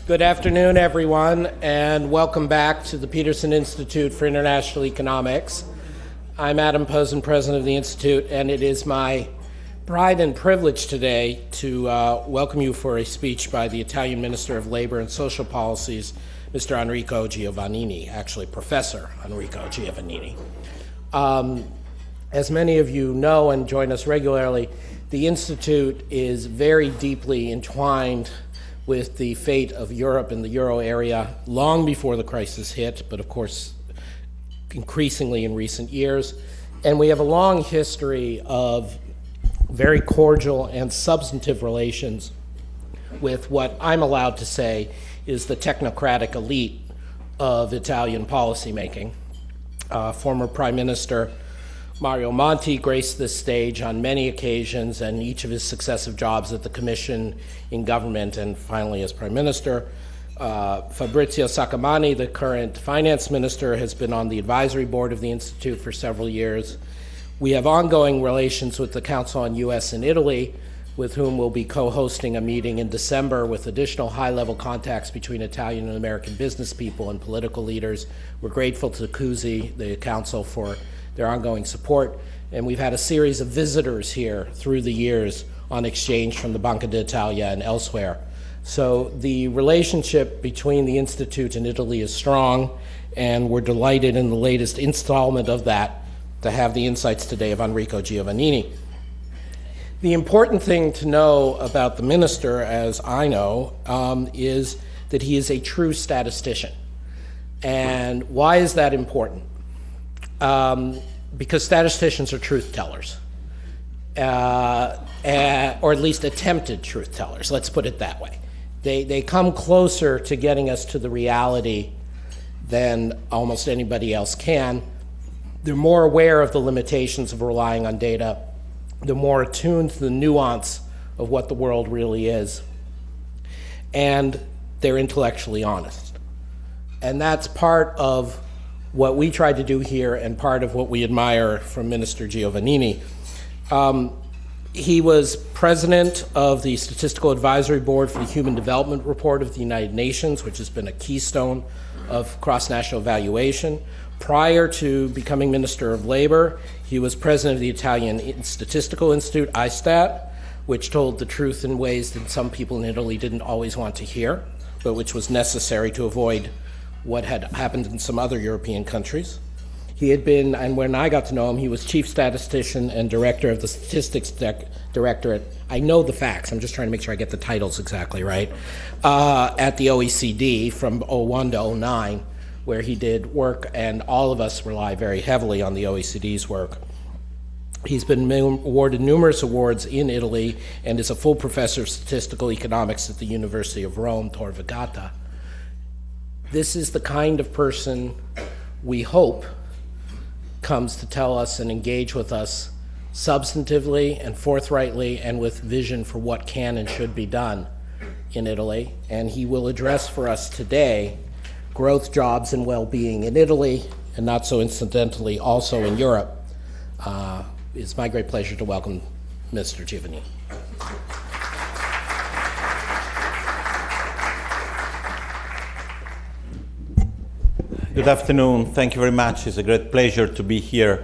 Good afternoon, everyone, and welcome back to the Peterson Institute for International Economics. I'm Adam Posen, president of the Institute, and it is my pride and privilege today to welcome you for a speech by the Italian Minister of Labor and Social Policies, Mr. Enrico Giovannini, actually Professor Enrico Giovannini. As many of you know and join us regularly, the Institute is very deeply entwined with the fate of Europe and the Euro area long before the crisis hit, but of course increasingly in recent years. And we have a long history of very cordial and substantive relations with what I'm allowed to say is the technocratic elite of Italian policymaking. Former Prime Minister Mario Monti graced this stage on many occasions, and each of his successive jobs at the Commission, in government, and finally as Prime Minister. Fabrizio Saccomanni, the current Finance Minister, has been on the advisory board of the Institute for several years. We have ongoing relations with the Council on U.S. and Italy, with whom we'll be co-hosting a meeting in December with additional high-level contacts between Italian and American business people and political leaders. We're grateful to CUSI, the Council, for their ongoing support, and we've had a series of visitors here through the years on exchange from the Banca d'Italia and elsewhere. So the relationship between the Institute and Italy is strong, and we're delighted in the latest installment of that to have the insights today of Enrico Giovannini. The important thing to know about the minister, as I know, is that he is a true statistician. And why is that important? Because statisticians are truth tellers, or at least attempted truth tellers, let's put it that way. They come closer to getting us to the reality than almost anybody else can. They're more aware of the limitations of relying on data. They're more attuned to the nuance of what the world really is. And they're intellectually honest. And that's part of what we tried to do here and part of what we admire from Minister Giovannini. He was president of the Statistical Advisory Board for the Human Development Report of the United Nations, which has been a keystone of cross-national evaluation. Prior to becoming Minister of Labor, he was president of the Italian Statistical Institute, ISTAT, which told the truth in ways that some people in Italy didn't always want to hear, but which was necessary to avoid what had happened in some other European countries. He had been, and when I got to know him, he was chief statistician and director of the statistics directorate. I know the facts, I'm just trying to make sure I get the titles exactly right, at the OECD from 01 to 09, where he did work, and all of us rely very heavily on the OECD's work. He's been awarded numerous awards in Italy and is a full professor of statistical economics at the University of Rome, Tor Vergata. This is the kind of person we hope comes to tell us and engage with us substantively and forthrightly and with vision for what can and should be done in Italy. And he will address for us today growth, jobs, and well-being in Italy, and not so incidentally also in Europe. It's my great pleasure to welcome Mr. Giovannini. Good afternoon. Thank you very much. It's a great pleasure to be here.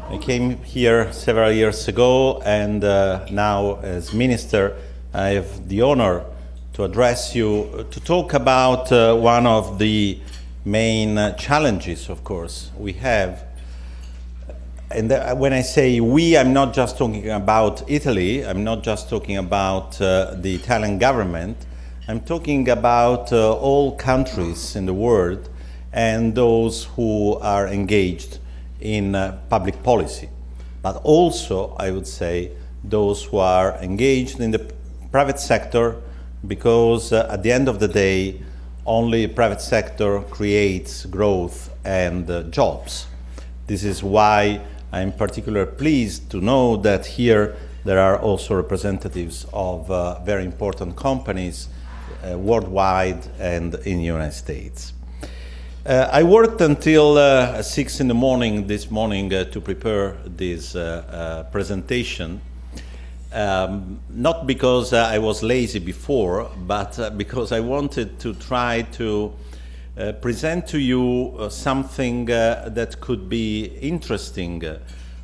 I came here several years ago, and now as minister, I have the honor to address you to talk about one of the main challenges, of course, we have. And when I say we, I'm not just talking about Italy. I'm not just talking about the Italian government. I'm talking about all countries in the world and those who are engaged in public policy. But also, I would say, those who are engaged in the private sector, because at the end of the day, only the private sector creates growth and jobs. This is why I'm particularly pleased to know that here there are also representatives of very important companies worldwide and in the United States. I worked until 6 in the morning this morning to prepare this presentation, Not because I was lazy before, but because I wanted to try to present to you something that could be interesting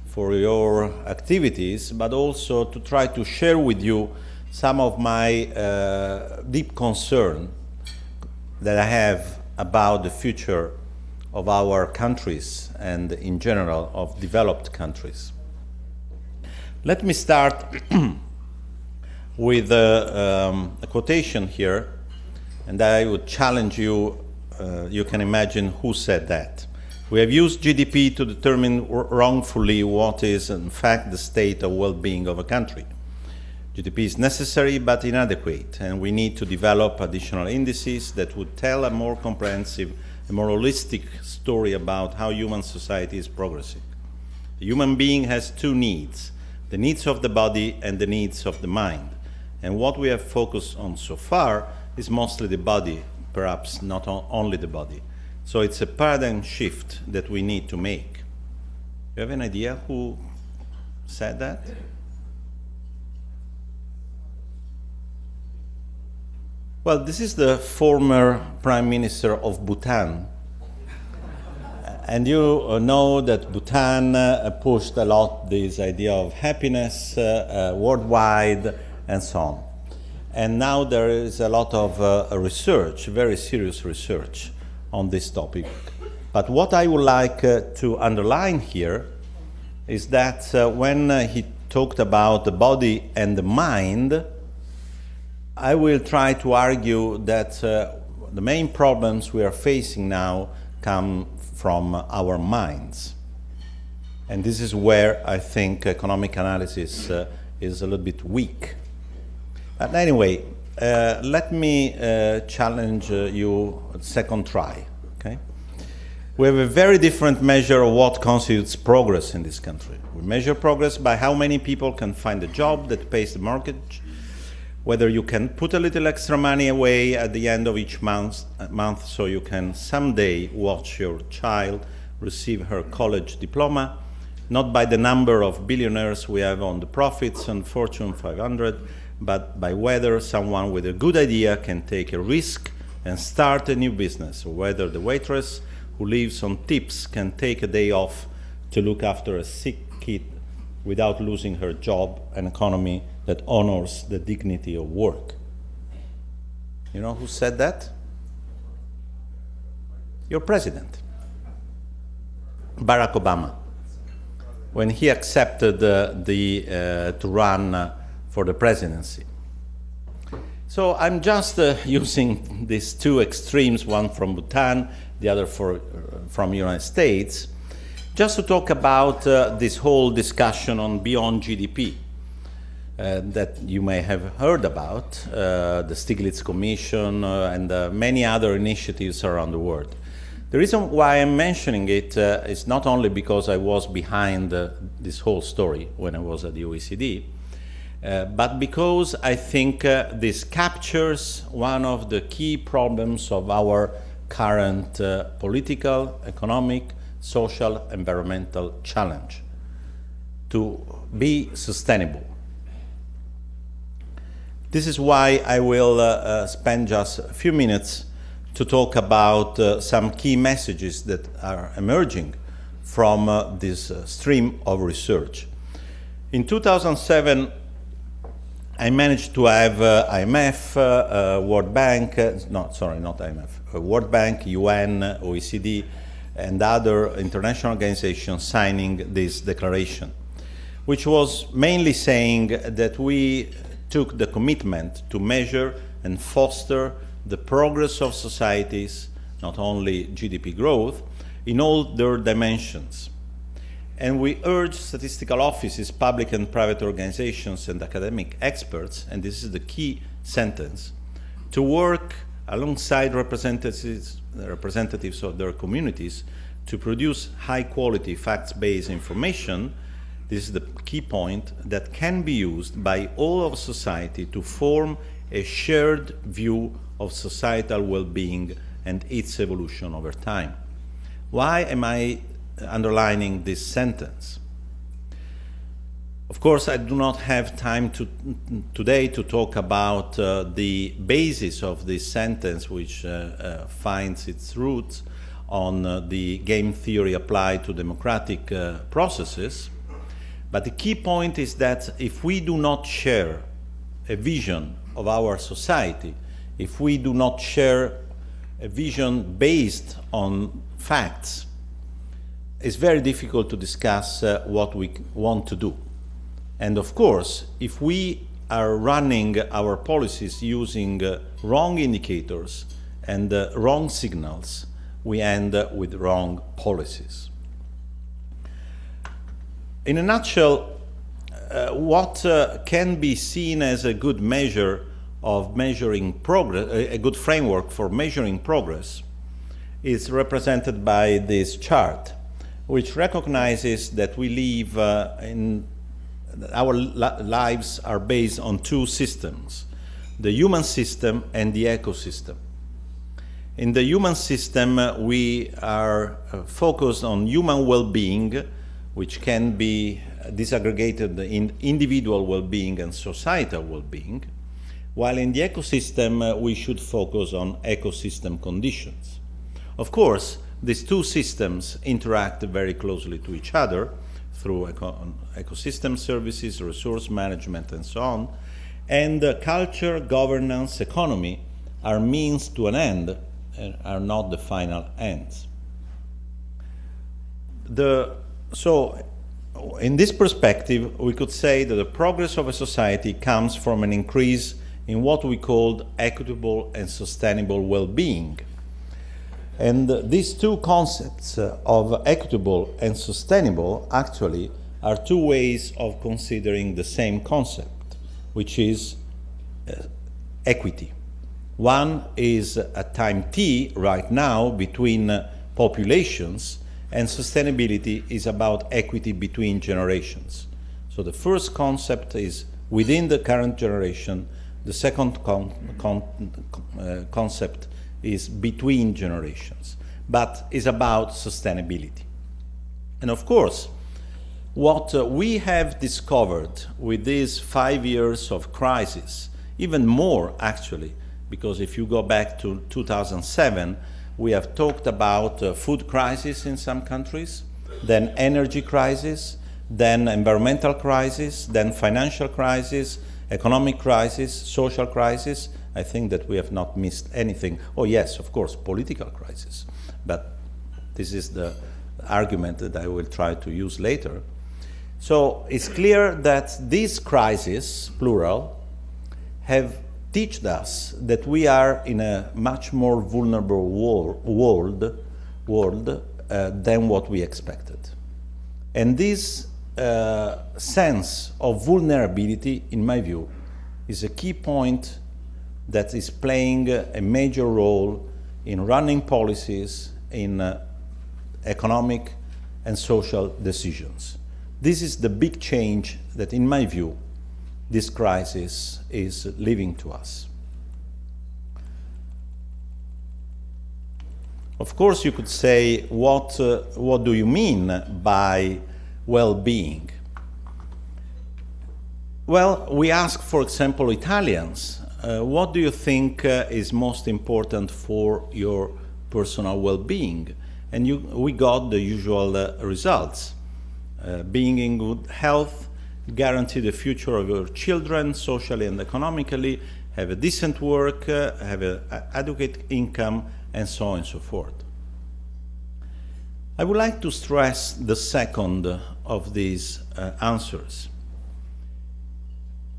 for your activities, but also to try to share with you some of my deep concern that I have about the future of our countries and in general of developed countries. Let me start with a quotation here, and I would challenge you, you can imagine who said that. We have used GDP to determine wrongfully what is in fact the state of well-being of a country. GDP is necessary but inadequate, and we need to develop additional indices that would tell a more comprehensive, a more holistic story about how human society is progressing. The human being has two needs, the needs of the body and the needs of the mind. And what we have focused on so far is mostly the body, perhaps not only the body. So it's a paradigm shift that we need to make. You have an idea who said that? Well, this is the former Prime Minister of Bhutan. And you know that Bhutan pushed a lot this idea of happiness worldwide and so on. And now there is a lot of research, very serious research on this topic. But what I would like to underline here is that when he talked about the body and the mind, I will try to argue that the main problems we are facing now come from our minds. And this is where I think economic analysis is a little bit weak. But anyway, let me challenge you a second try, okay? We have a very different measure of what constitutes progress in this country. We measure progress by how many people can find a job that pays the mortgage, whether you can put a little extra money away at the end of each month so you can someday watch your child receive her college diploma, not by the number of billionaires we have on the profits on Fortune 500, but by whether someone with a good idea can take a risk and start a new business, or whether the waitress who lives on tips can take a day off to look after a sick kid without losing her job, an economy that honors the dignity of work. You know who said that? Your president, Barack Obama, when he accepted to run for the presidency. So I'm just using these two extremes, one from Bhutan, the other from the United States, just to talk about this whole discussion on beyond GDP. That you may have heard about, the Stiglitz Commission and many other initiatives around the world. The reason why I'm mentioning it is not only because I was behind this whole story when I was at the OECD, but because I think this captures one of the key problems of our current political, economic, social, environmental challenge, to be sustainable. This is why I will spend just a few minutes to talk about some key messages that are emerging from this stream of research. In 2007, I managed to have IMF, World Bank, not IMF, World Bank, UN, OECD, and other international organizations signing this declaration, which was mainly saying that we took the commitment to measure and foster the progress of societies, not only GDP growth, in all their dimensions. And we urge statistical offices, public and private organizations, and academic experts, and this is the key sentence, to work alongside representatives of their communities to produce high-quality, facts-based information. This is the key point that can be used by all of society to form a shared view of societal well-being and its evolution over time. Why am I underlining this sentence? Of course, I do not have time today to talk about the basis of this sentence, which finds its roots on the game theory applied to democratic processes. But the key point is that if we do not share a vision of our society, if we do not share a vision based on facts, it's very difficult to discuss what we want to do. And of course, if we are running our policies using wrong indicators and wrong signals, we end with wrong policies. In a nutshell, what can be seen as a good measure of measuring progress, a good framework for measuring progress, is represented by this chart, which recognizes that we live our lives are based on two systems, the human system and the ecosystem. In the human system, we are focused on human well-being, which can be disaggregated in individual well-being and societal well-being, while in the ecosystem, we should focus on ecosystem conditions. Of course, these two systems interact very closely to each other through ecosystem services, resource management, and so on. And culture, governance, economy are means to an end and are not the final ends. So, in this perspective, we could say that the progress of a society comes from an increase in what we call equitable and sustainable well-being. And these two concepts of equitable and sustainable actually are two ways of considering the same concept, which is equity. One is at time t, right now, between populations, and sustainability is about equity between generations. So the first concept is within the current generation, the second concept is between generations, but is about sustainability. And of course, what we have discovered with these 5 years of crisis, even more actually, because if you go back to 2007, we have talked about food crisis in some countries, then energy crisis, then environmental crisis, then financial crisis, economic crisis, social crisis. I think that we have not missed anything. Oh yes, of course, political crisis. But this is the argument that I will try to use later. So it's clear that these crises, plural, have taught us that we are in a much more vulnerable world than what we expected. And this sense of vulnerability, in my view, is a key point that is playing a major role in running policies, in economic and social decisions. This is the big change that, in my view, this crisis is leaving to us. Of course, you could say, what do you mean by well-being? Well, we ask, for example, Italians, what do you think is most important for your personal well-being? And we got the usual results. Being in good health, guarantee the future of your children socially and economically, have a decent work, have an adequate income, and so on and so forth. I would like to stress the second of these answers,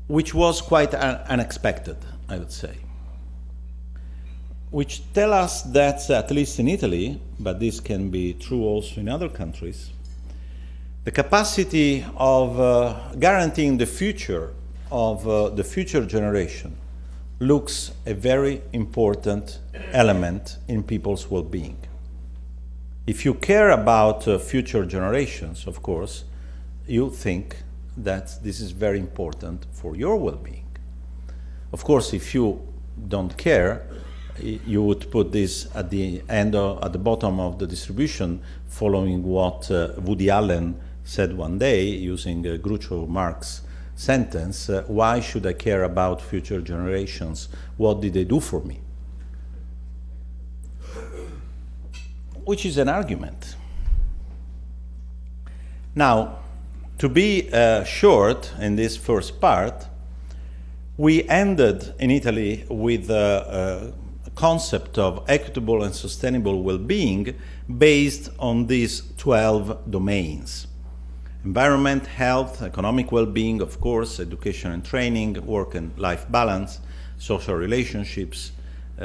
which was quite unexpected, I would say, which tell us that, at least in Italy, but this can be true also in other countries, the capacity of guaranteeing the future of the future generation looks a very important element in people's well-being. If you care about future generations, of course, you think that this is very important for your well-being. Of course, if you don't care, you would put this at the bottom of the distribution, following what Woody Allen said one day, using Groucho Marx sentence, why should I care about future generations? What did they do for me? Which is an argument. Now, to be short in this first part, we ended in Italy with a concept of equitable and sustainable well-being based on these 12 domains. Environment, health, economic well-being, of course, education and training, work and life balance, social relationships,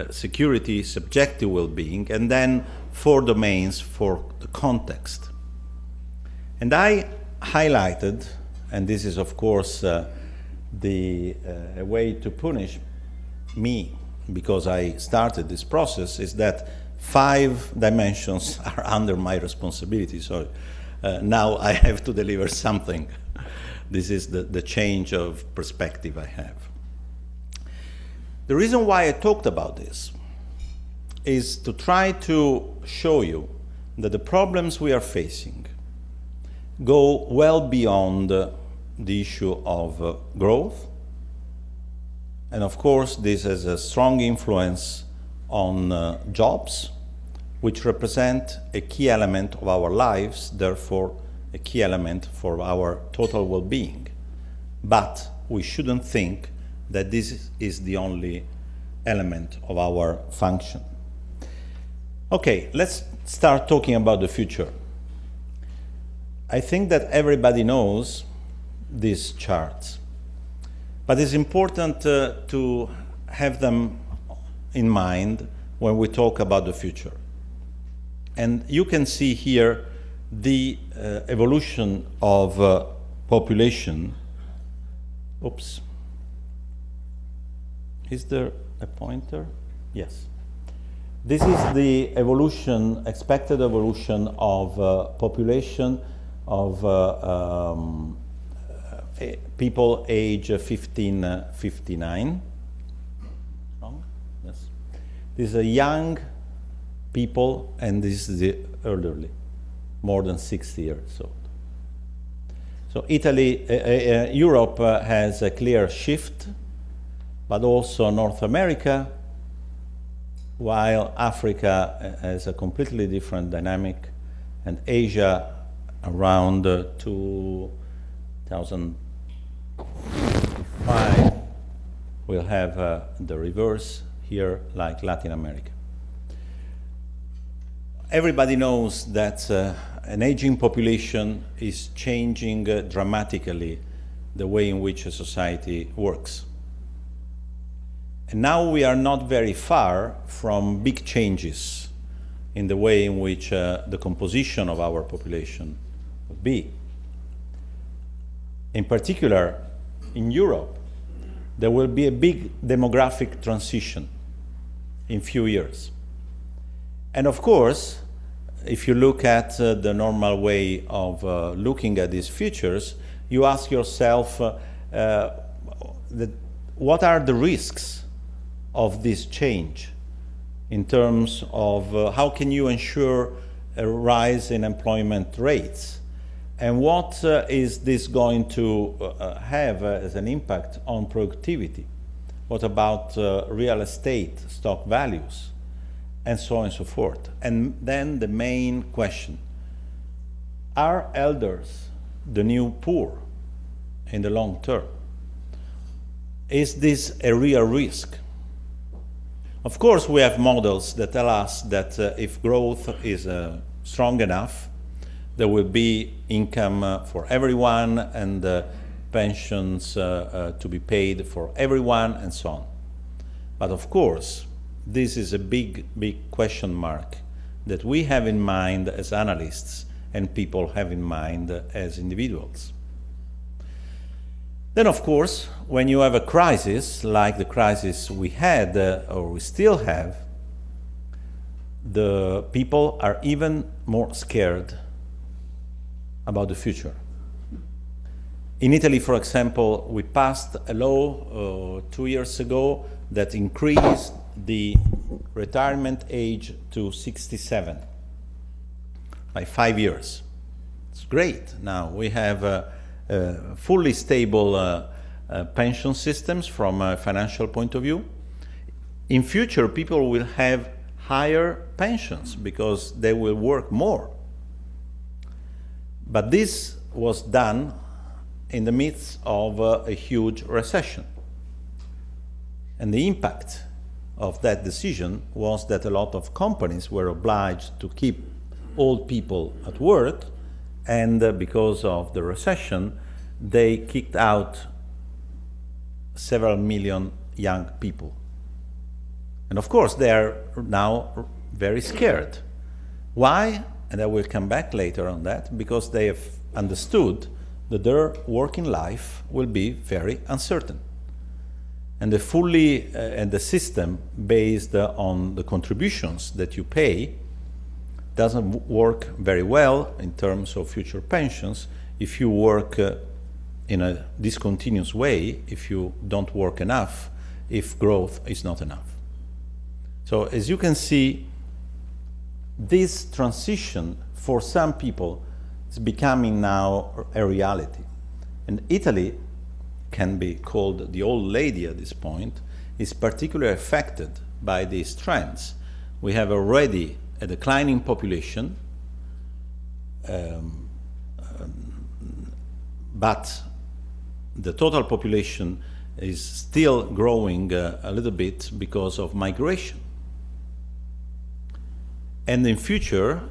security, subjective well-being, and then 4 domains for the context. And I highlighted, and this is of course a way to punish me because I started this process, is that 5 dimensions are under my responsibility. So now I have to deliver something. This is the change of perspective I have. The reason why I talked about this is to try to show you that the problems we are facing go well beyond the issue of growth. And of course, this has a strong influence on jobs, which represent a key element of our lives, therefore a key element for our total well-being. But we shouldn't think that this is the only element of our function. Okay, let's start talking about the future. I think that everybody knows these charts, but it's important to have them in mind when we talk about the future. And you can see here the evolution of population. Oops. Is there a pointer? Yes. This is the evolution, expected evolution of population of people age 59. Wrong? Yes. These are young people, and this is the elderly, more than 60 years old. So Italy, Europe has a clear shift, but also North America, while Africa has a completely different dynamic, and Asia around 2005 will have the reverse here, like Latin America. Everybody knows that an aging population is changing dramatically the way in which a society works. And now we are not very far from big changes in the way in which the composition of our population would be. In particular, in Europe, there will be a big demographic transition in few years. And of course, if you look at the normal way of looking at these futures, you ask yourself, what are the risks of this change in terms of how can you ensure a rise in employment rates? And what is this going to have as an impact on productivity? What about real estate stock values? And so on and so forth. And then the main question, are elders the new poor in the long term? Is this a real risk? Of course, we have models that tell us that if growth is strong enough, there will be income for everyone and pensions to be paid for everyone and so on. But of course, this is a big, big question mark that we have in mind as analysts and people have in mind as individuals. Then, of course, when you have a crisis, like the crisis we had or we still have, the people are even more scared about the future. In Italy, for example, we passed a law 2 years ago that increased the retirement age to 67 by 5 years. It's great. Now we have fully stable pension systems from a financial point of view. In future, people will have higher pensions because they will work more. But this was done in the midst of a huge recession. And the impact of that decision was that a lot of companies were obliged to keep old people at work, and because of the recession, they kicked out several million young people. And of course, they are now very scared. Why? And I will come back later on that, because they have understood that their working life will be very uncertain. And the system based on the contributions that you pay doesn't work very well in terms of future pensions if you work in a discontinuous way, if you don't work enough, if growth is not enough. So as you can see, this transition for some people is becoming now a reality. And Italy can be called the old lady at this point, is particularly affected by these trends. We have already a declining population, but the total population is still growing a little bit because of migration. And in future,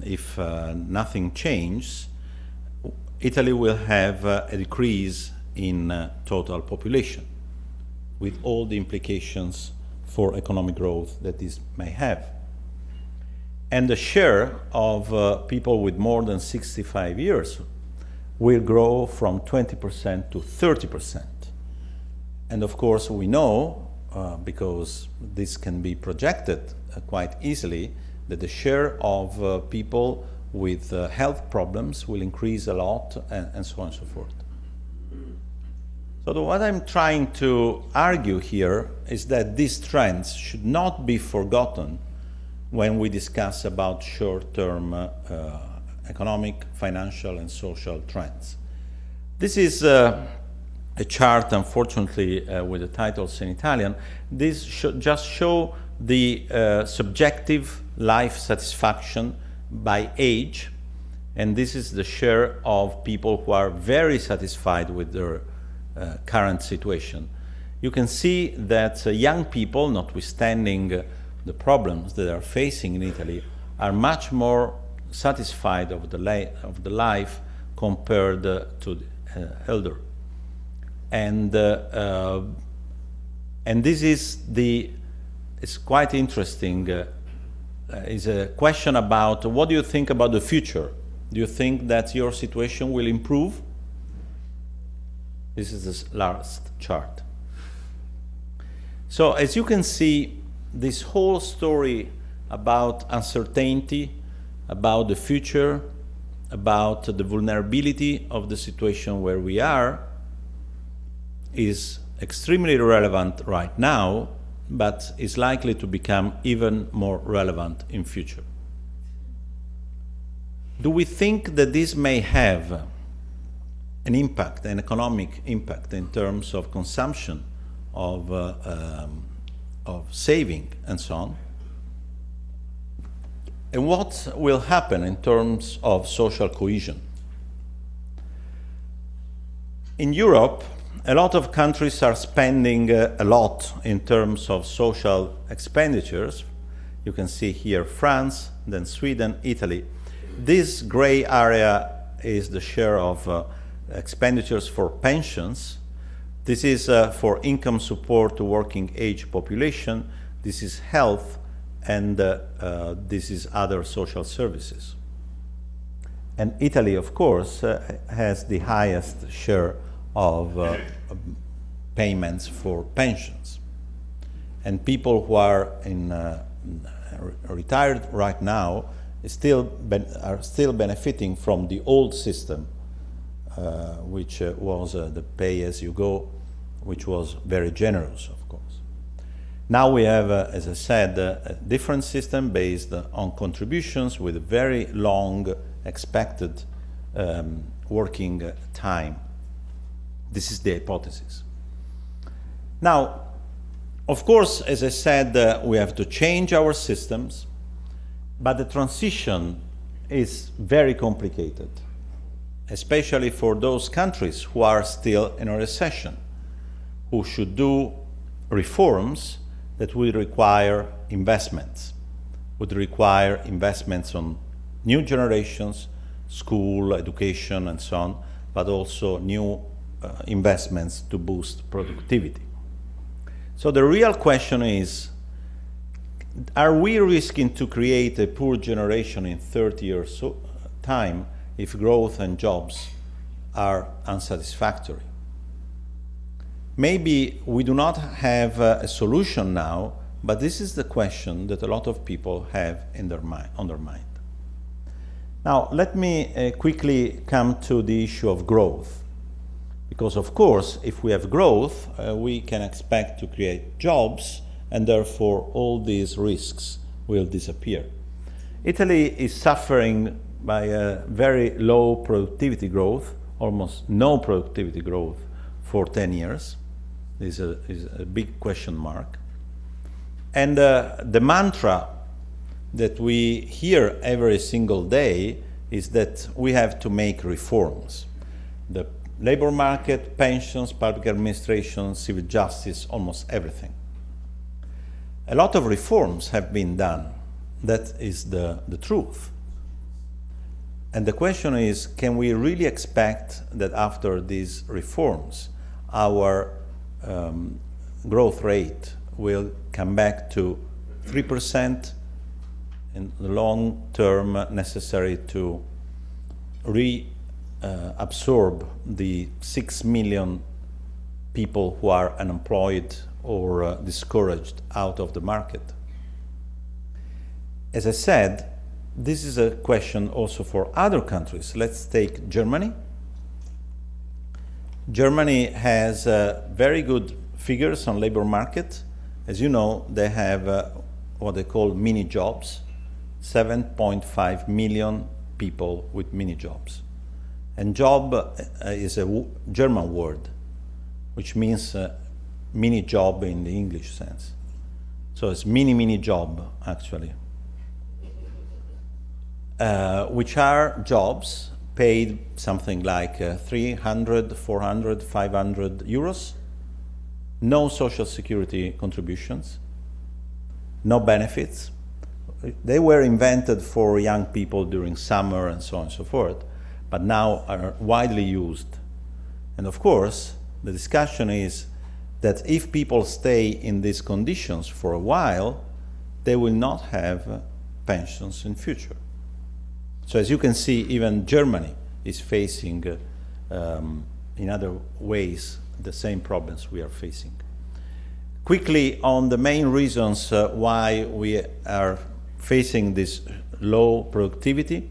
if nothing changes, Italy will have a decrease in total population, with all the implications for economic growth that this may have. And the share of people with more than 65 years will grow from 20% to 30%. And of course, we know, because this can be projected quite easily, that the share of people with health problems will increase a lot, and so on and so forth. So what I'm trying to argue here is that these trends should not be forgotten when we discuss about short-term economic, financial, and social trends. This is a chart, unfortunately, with the titles in Italian. This just show the subjective life satisfaction by age, and this is the share of people who are very satisfied with their current situation. You can see that young people, notwithstanding the problems that are facing in Italy, are much more satisfied of the life compared to the elder. And this is it's quite interesting. Is a question about what do you think about the future? Do you think that your situation will improve? This is the last chart. So as you can see, this whole story about uncertainty, about the future, about the vulnerability of the situation where we are, is extremely relevant right now, but is likely to become even more relevant in future. Do we think that this may have an impact, an economic impact in terms of consumption, of saving, and so on? And what will happen in terms of social cohesion? In Europe, a lot of countries are spending a lot in terms of social expenditures. You can see here France, then Sweden, Italy. This gray area is the share of expenditures for pensions. This is for income support to working age population. This is health, and this is other social services. And Italy, of course, has the highest share of payments for pensions. And people who are retired right now are still benefiting from the old system, which was the pay-as-you-go, which was very generous, of course. Now we have, as I said, a different system based on contributions with very long expected working time. This is the hypothesis. Now, of course, as I said, we have to change our systems, but the transition is very complicated, especially for those countries who are still in a recession, who should do reforms that will require investments, would require investments on new generations, school, education, and so on, but also new investments to boost productivity. So the real question is, are we risking to create a poor generation in 30 years' time if growth and jobs are unsatisfactory? Maybe we do not have a solution now, but this is the question that a lot of people have in their on their mind. Now, let me quickly come to the issue of growth. Because, of course, if we have growth, we can expect to create jobs, and therefore all these risks will disappear. Italy is suffering by a very low productivity growth, almost no productivity growth for 10 years. This is a big question mark. And the mantra that we hear every single day is that we have to make reforms. The labor market, pensions, public administration, civil justice, almost everything. A lot of reforms have been done. That is the truth. And the question is, can we really expect that after these reforms, our growth rate will come back to 3% in the long term necessary to absorb the 6 million people who are unemployed or discouraged out of the market? As I said, this is a question also for other countries. Let's take Germany. Germany has very good figures on labor market. As you know, they have what they call mini jobs, 7.5 million people with mini jobs. And job is a German word, which means mini job in the English sense. So it's mini job, actually, which are jobs paid something like 300, 400, 500 euros, no social security contributions, no benefits. They were invented for young people during summer and so on and so forth, but now are widely used. And of course, the discussion is that if people stay in these conditions for a while, they will not have pensions in future. So as you can see, even Germany is facing, in other ways, the same problems we are facing. Quickly on the main reasons why we are facing this low productivity.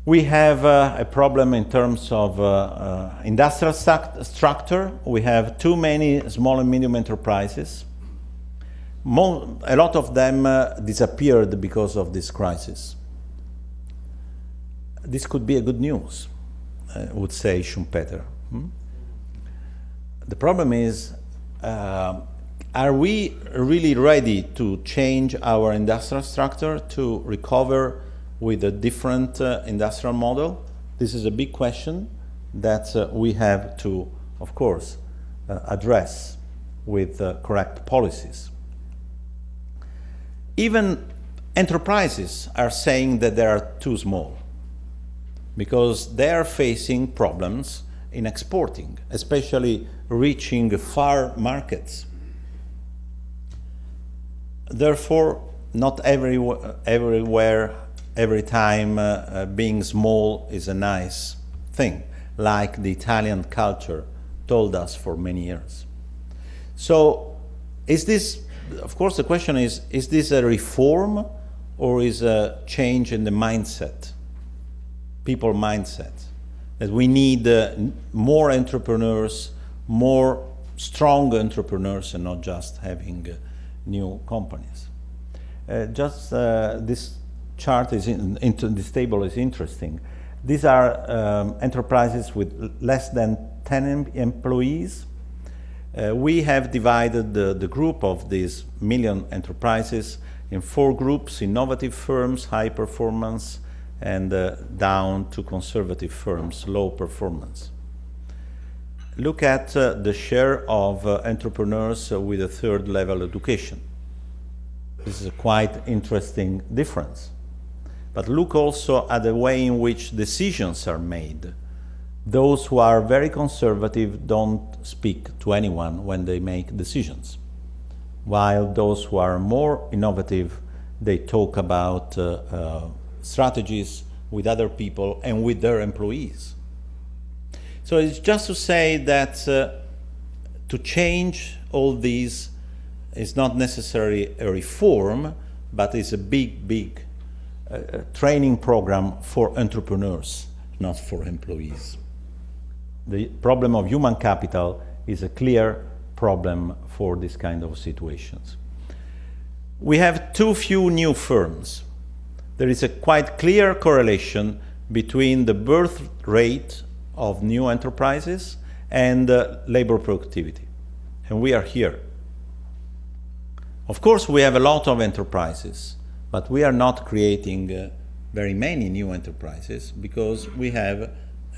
We have a problem in terms of industrial structure. We have too many small and medium enterprises. A lot of them disappeared because of this crisis. This could be a good news, would say Schumpeter. The problem is, are we really ready to change our industrial structure to recover with a different industrial model? This is a big question that we have to, of course, address with correct policies. Even enterprises are saying that they are too small because they are facing problems in exporting, especially reaching far markets. Therefore, not everywhere, every time being small is a nice thing, like the Italian culture told us for many years. So is this, of course the question is this a reform or is a change in the mindset, people mindset, that we need more entrepreneurs, more strong entrepreneurs and not just having new companies. Just this chart into this table is interesting. These are enterprises with less than 10 employees. We have divided the group of these million enterprises in 4 groups: innovative firms, high performance, and down to conservative firms, low performance. Look at the share of entrepreneurs with a 3rd level education. This is a quite interesting difference. But look also at the way in which decisions are made. Those who are very conservative don't speak to anyone when they make decisions, while those who are more innovative, they talk about strategies with other people and with their employees. So it's just to say that to change all these is not necessarily a reform, but it's a big training program for entrepreneurs, not for employees. The problem of human capital is a clear problem for this kind of situations. We have too few new firms. There is a quite clear correlation between the birth rate of new enterprises and labor productivity. And we are here. Of course, we have a lot of enterprises, but we are not creating very many new enterprises because we have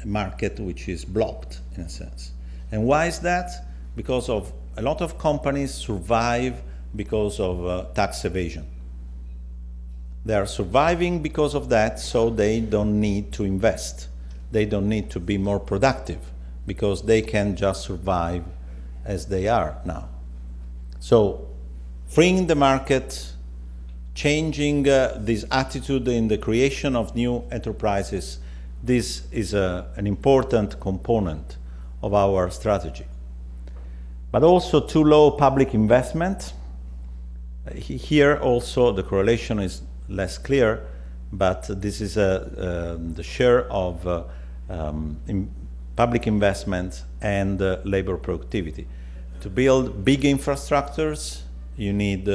a market which is blocked, in a sense. And why is that? Because of a lot of companies survive because of tax evasion. They are surviving because of that, so they don't need to invest. They don't need to be more productive because they can just survive as they are now. So, freeing the market, changing this attitude in the creation of new enterprises, this is an important component of our strategy. But also too low public investment. Here also the correlation is less clear, but this is the share of public investment and labor productivity. To build big infrastructures, you need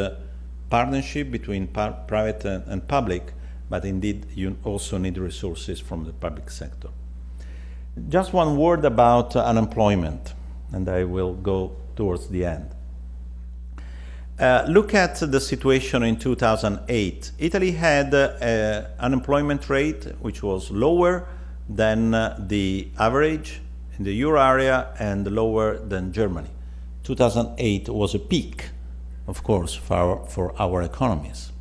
partnership between private and public, but indeed you also need resources from the public sector. Just one word about unemployment, and I will go towards the end. Look at the situation in 2008. Italy had an unemployment rate which was lower than the average in the euro area and lower than Germany. 2008 was a peak, of course, for our economies.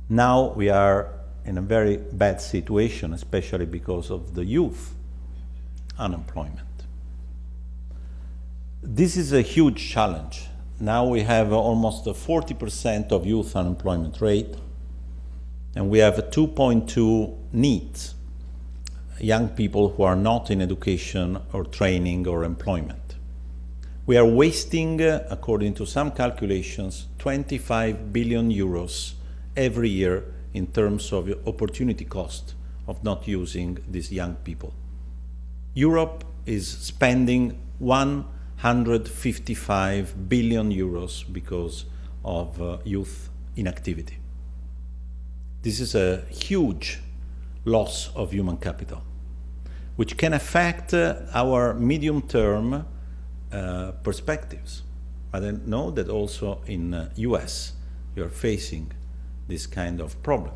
Now we are in a very bad situation, especially because of the youth unemployment. This is a huge challenge. Now we have almost a 40% of youth unemployment rate, and we have a 2.2 NEET, young people who are not in education or training or employment. We are wasting, according to some calculations, 25 billion euros every year in terms of opportunity cost of not using these young people. Europe is spending 155 billion euros because of youth inactivity. This is a huge loss of human capital, which can affect our medium-term perspectives. But I know that also in US you are facing this kind of problem.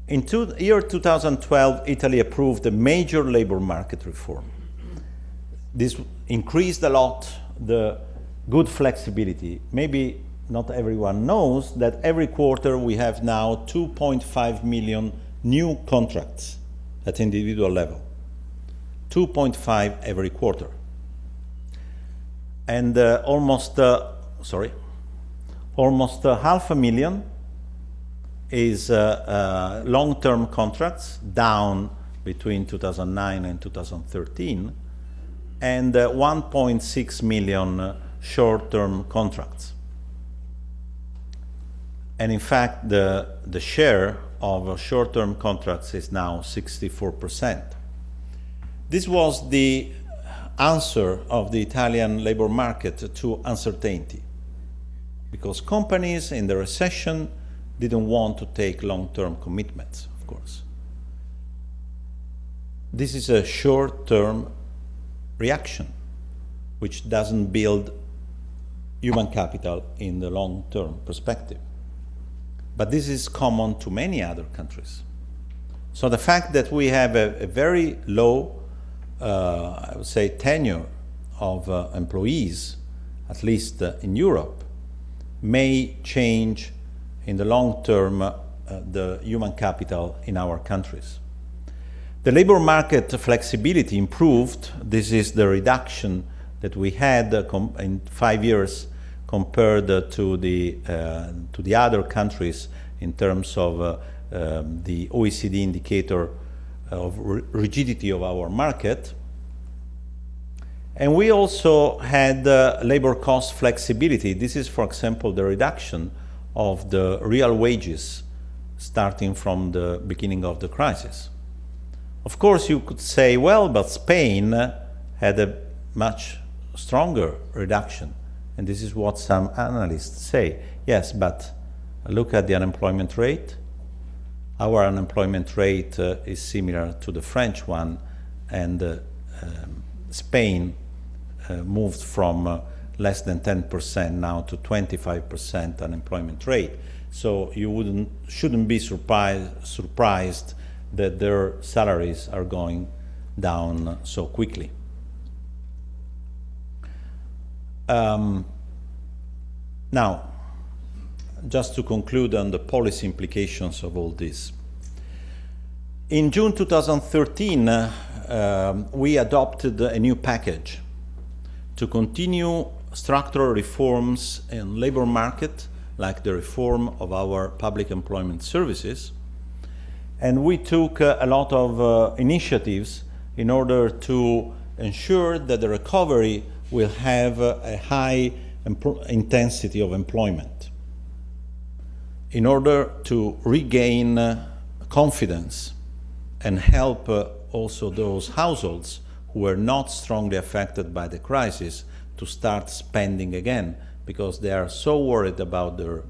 In year 2012, Italy approved a major labor market reform. This increased a lot the good flexibility. Maybe not everyone knows that every quarter we have now 2.5 million new contracts at individual level. 2.5 every quarter. And almost 500,000 is long-term contracts, down between 2009 and 2013, and 1.6 million short-term contracts. And in fact, the share of short-term contracts is now 64%. This was the answer of the Italian labor market to uncertainty. because companies in the recession didn't want to take long-term commitments, of course. This is a short-term reaction, which doesn't build human capital in the long-term perspective. But this is common to many other countries. So the fact that we have a very low, I would say, tenure of employees, at least in Europe, may change in the long term the human capital in our countries. The labor market flexibility improved. This is the reduction that we had in 5 years compared to the other countries in terms of the OECD indicator of rigidity of our market. And we also had labor cost flexibility. This is, for example, the reduction of the real wages starting from the beginning of the crisis. Of course, you could say, well, but Spain had a much stronger reduction. And this is what some analysts say. Yes, but look at the unemployment rate. Our unemployment rate is similar to the French one, and Spain moved from less than 10% now to 25% unemployment rate. So you shouldn't be surprised that their salaries are going down so quickly. Now, just to conclude on the policy implications of all this. In June 2013, we adopted a new package to continue structural reforms in labor market, like the reform of our public employment services. And we took a lot of initiatives in order to ensure that the recovery will have a high intensity of employment, in order to regain confidence and help also those households who were not strongly affected by the crisis to start spending again, because they are so worried about their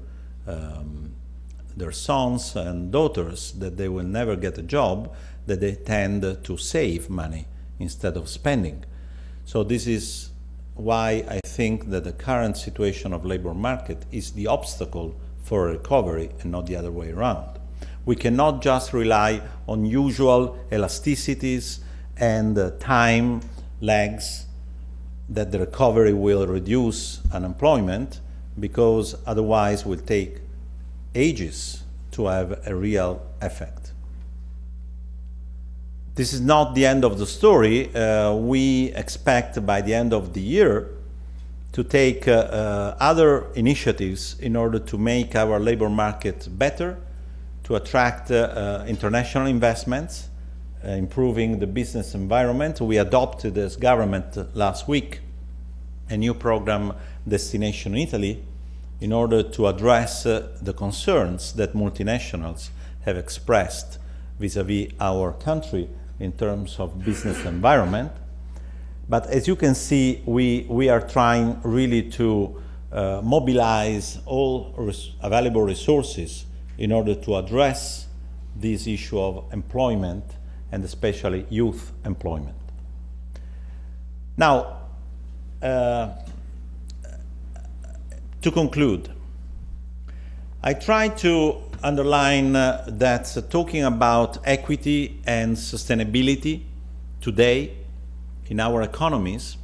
sons and daughters that they will never get a job, that they tend to save money instead of spending. So this is why I think that the current situation of labor market is the obstacle for recovery and not the other way around. We cannot just rely on usual elasticities and time lags that the recovery will reduce unemployment, because otherwise it will take ages to have a real effect. This is not the end of the story. We expect by the end of the year to take other initiatives in order to make our labor market better, to attract international investments, improving the business environment. We adopted as government last week a new program, Destination Italy, in order to address the concerns that multinationals have expressed vis-à-vis our country in terms of business environment. But as you can see, we are trying really to mobilize all available resources in order to address this issue of employment, and especially youth employment. Now, to conclude, I try to underline that talking about equity and sustainability today in our economies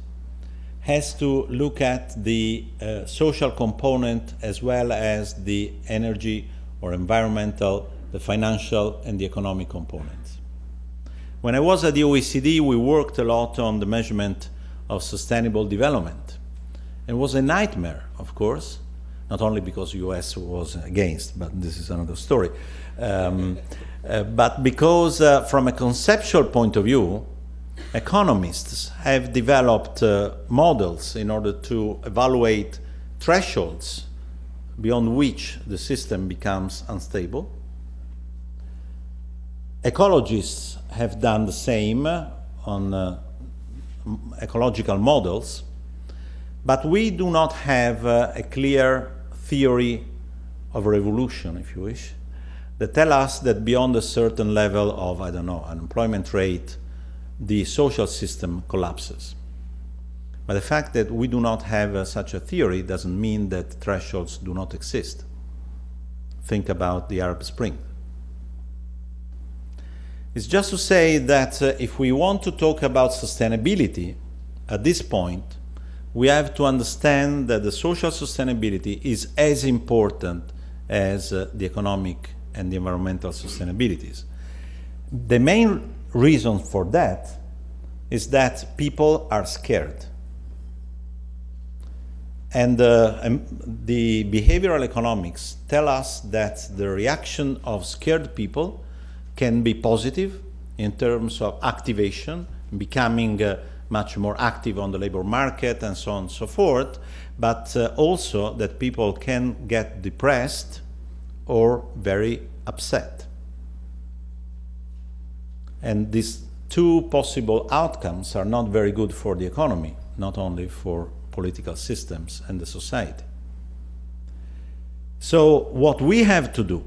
has to look at the social component as well as the energy or environmental, the financial and the economic components. When I was at the OECD, we worked a lot on the measurement of sustainable development. It was a nightmare, of course, not only because the US was against, but this is another story, but because from a conceptual point of view, economists have developed models in order to evaluate thresholds beyond which the system becomes unstable. Ecologists have done the same on ecological models, but we do not have a clear theory of revolution, if you wish, that tell us that beyond a certain level of, I don't know, unemployment rate, the social system collapses. But the fact that we do not have such a theory doesn't mean that thresholds do not exist. Think about the Arab Spring. It's just to say that if we want to talk about sustainability at this point, we have to understand that the social sustainability is as important as the economic and the environmental sustainabilities. The main reason for that is that people are scared. And the behavioral economics tell us that the reaction of scared people can be positive in terms of activation, becoming much more active on the labor market and so on and so forth, but also that people can get depressed or very upset. And these two possible outcomes are not very good for the economy, not only for political systems and the society. So what we have to do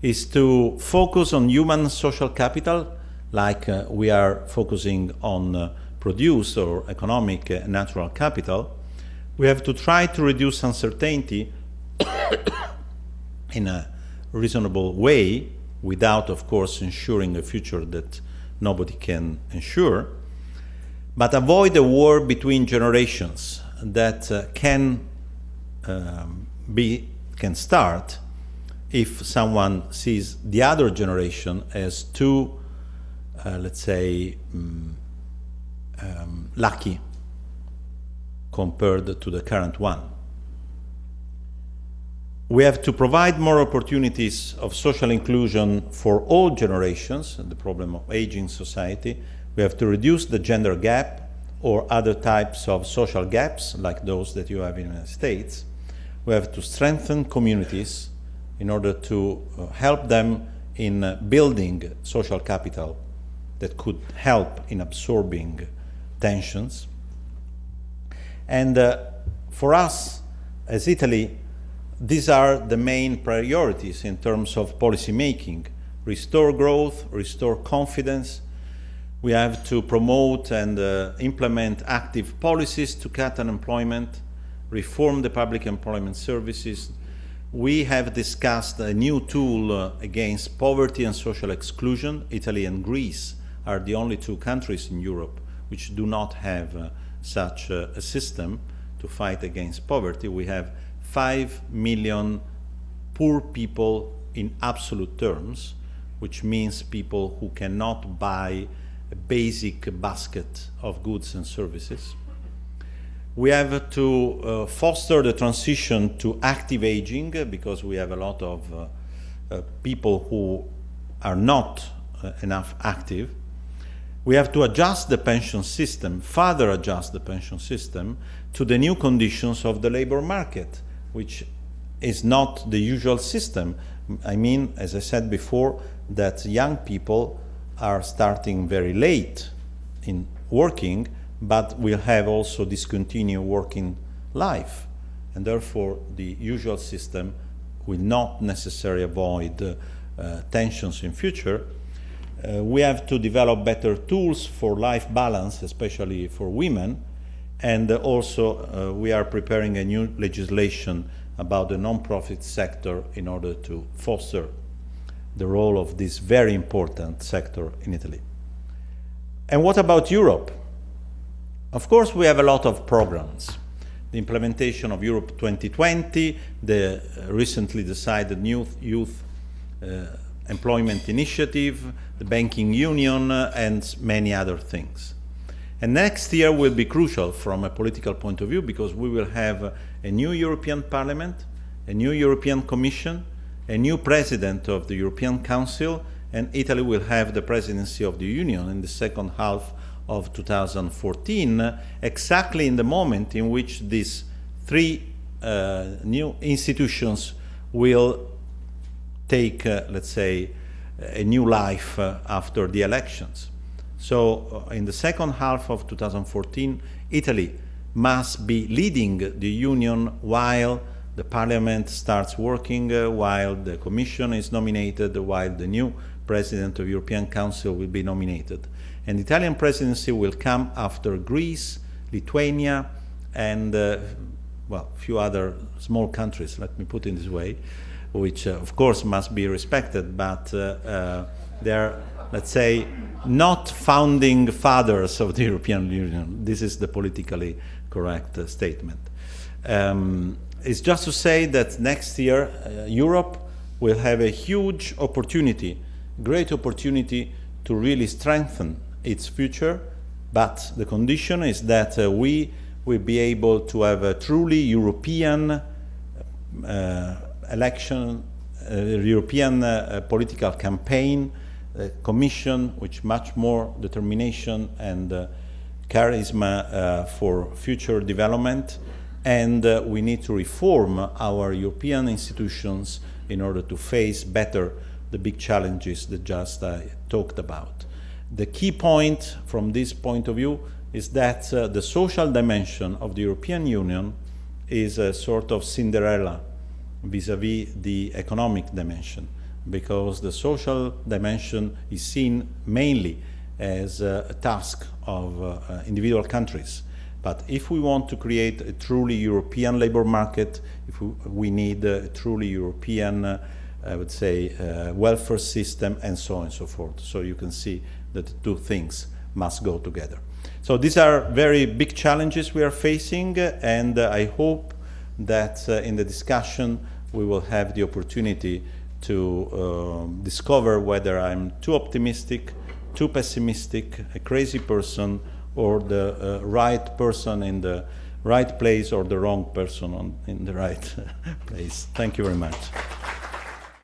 is to focus on human social capital, like we are focusing on produce or economic natural capital. We have to try to reduce uncertainty in a reasonable way, without, of course, ensuring a future that nobody can ensure, but avoid a war between generations that can start if someone sees the other generation as too, let's say, lucky compared to the current one. We have to provide more opportunities of social inclusion for all generations, the problem of aging society. We have to reduce the gender gap or other types of social gaps, like those that you have in the United States. We have to strengthen communities in order to help them in building social capital that could help in absorbing tensions. And for us, as Italy, these are the main priorities in terms of policy making. Restore growth, restore confidence. We have to promote and implement active policies to cut unemployment, reform the public employment services. We have discussed a new tool against poverty and social exclusion. Italy and Greece are the only two countries in Europe which do not have such a system to fight against poverty. We have 5 million poor people in absolute terms, which means people who cannot buy a basic basket of goods and services. We have to foster the transition to active aging, because we have a lot of people who are not enough active. We have to adjust the pension system, further adjust the pension system to the new conditions of the labor market, which is not the usual system. I mean, as I said before, that young people are starting very late in working, but will have also discontinued working life. And therefore, the usual system will not necessarily avoid tensions in future. We have to develop better tools for life balance, especially for women. And also, we are preparing a new legislation about the non-profit sector in order to foster the role of this very important sector in Italy. And what about Europe? Of course, we have a lot of programs. The implementation of Europe 2020, the recently decided new youth employment initiative, the banking union, and many other things. And next year will be crucial from a political point of view, because we will have a new European Parliament, a new European Commission, a new President of the European Council, and Italy will have the presidency of the Union in the second half of 2014, exactly in the moment in which these three new institutions will take, let's say, a new life after the elections. So in the second half of 2014, Italy must be leading the Union while the Parliament starts working while the Commission is nominated, while the new President of the European Council will be nominated. And the Italian presidency will come after Greece, Lithuania, and well, a few other small countries, let me put it this way, which of course must be respected, but they're, let's say, not founding fathers of the European Union. This is the politically correct statement. It's just to say that next year Europe will have a huge opportunity, great opportunity to really strengthen its future, but the condition is that we will be able to have a truly European election, European political campaign, commission with much more determination and charisma for future development, and we need to reform our European institutions in order to face better the big challenges that just I talked about. The key point from this point of view is that the social dimension of the European Union is a sort of Cinderella vis-à-vis the economic dimension, because the social dimension is seen mainly as a task of individual countries. But if we want to create a truly European labor market, if we need a truly European, I would say, welfare system, and so on and so forth. So you can see that the two things must go together. So these are very big challenges we are facing, and I hope that in the discussion we will have the opportunity to discover whether I'm too optimistic, too pessimistic, a crazy person, or the right person in the right place, or the wrong person in the right place. Thank you very much.